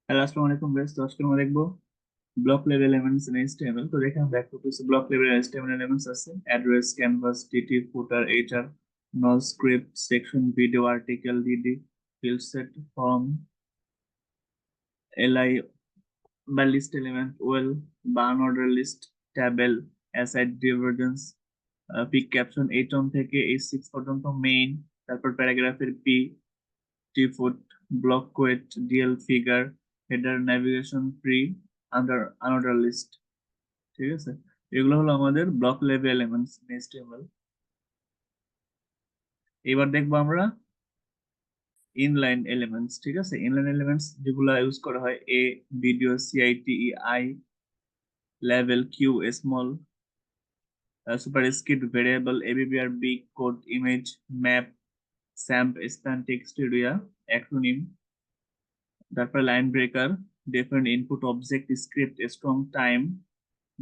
Hello, আসসালামু আলাইকুম guys. তো আজকে আমরা দেখবো block level elements in HTML। তো দেখেন দেখো কিছু ব্লক লেভেল HTML এলিমেন্টস আছে: address, canvas, TT, footer, HR, no script, section, video, article, DD, field set, form, LI বা লিস্ট এলিমেন্ট, ওয়েল বা unordered list, table, aside, divergence, pic, caption, H1 থেকে H6 পর্যন্ত, মেইন, তারপর প্যারাগ্রাফের P, T foot, block quote, DL, figure, header, navigation, pre, unordered list. ঠিক আছে, এগুলো হলো আমাদের block level elements in HTML। এবার দেখবো আমরা ইনলাইন এলিমেন্টস। ঠিক আছে, ইনলাইন এলিমেন্টস যেগুলো ইউজ করা হয়: A, video, CITE, I, level, Q, small, superscript, variable, ABBR, big, code, image, map, samp, span, text area, acronym, তারপর line breaker, different input, object, script, strong, time,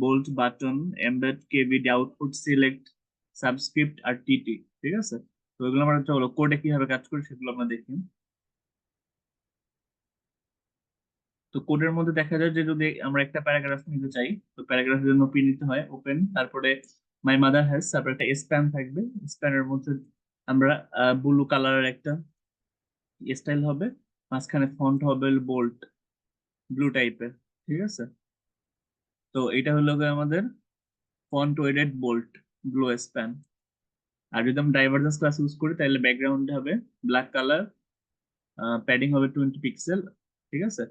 bold, button, embed, KVD, output, select, subscript আর TT. ঠিক আছে, তো এগুলো আমরা চলো কোডে কিভাবে কাজ করি সেগুলো আমরা দেখি। তো কোডের মধ্যে দেখা যায় যে যদি আমরা একটা প্যারাগ্রাফ নিতে চাই, তো প্যারাগ্রাফের জন্য পি নিতে হয়, ওপেন, তারপরে মাই মাদার হ্যাজ, তারপর একটা স্প্যান থাকবে। স্প্যানের মধ্যে আমরা ব্লু কালারের একটা স্টাইল হবে, মাঝখানে ফন্ট হবে বোল্ট, ব্লু টাইপের। ঠিক আছে, তো এটা হলো গিয়ে আমাদের font weighted bold blue span. আর যদি আমরা ডাইভারজেন্স ক্লাস ইউজ করি তাহলে ব্যাকগ্রাউন্ড হবে ব্ল্যাক কালার, প্যাডিং হবে 20 পিক্সেল। ঠিক আছে,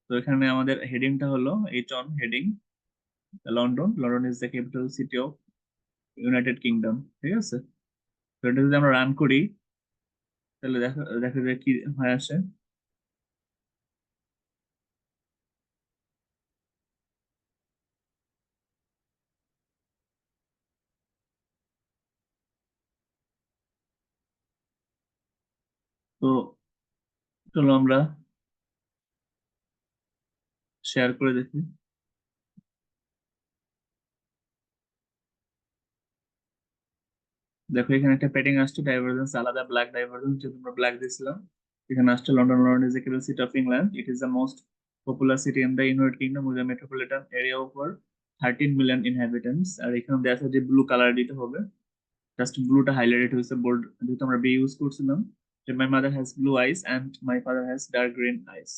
তো এখানে আমাদের হেডিংটা হলো H1 heading, London, London is the capital city of United kingdom. ঠিক আছে, তো এটা যদি আমরা রান করি তাহলে দেখা দেখা যায় কি হয়ে আসে। তো চলো আমরা শেয়ার করে দেখি। দেখো এখানে একটা প্যাডিং আসছে, ডাইভারজেন্স আলাদা, ব্ল্যাক ডাইভারজেন্স, যেহেতু আমরা ব্ল্যাক দিয়েছিলাম। এখানে আসছে London, London is the capital city of England, it is the most popular city in the United Kingdom with the metropolitan area over 13 million inhabitants. আর এখানে দেখা যাচ্ছে যে ব্লু কালার দিতে হবে, জাস্ট ব্লুটা হাইলাইটেড হয়েছে বোল্ড, যেহেতু আমরা বি ইউজ করছিলাম। যে my mother has blue eyes and my father has dark green ice.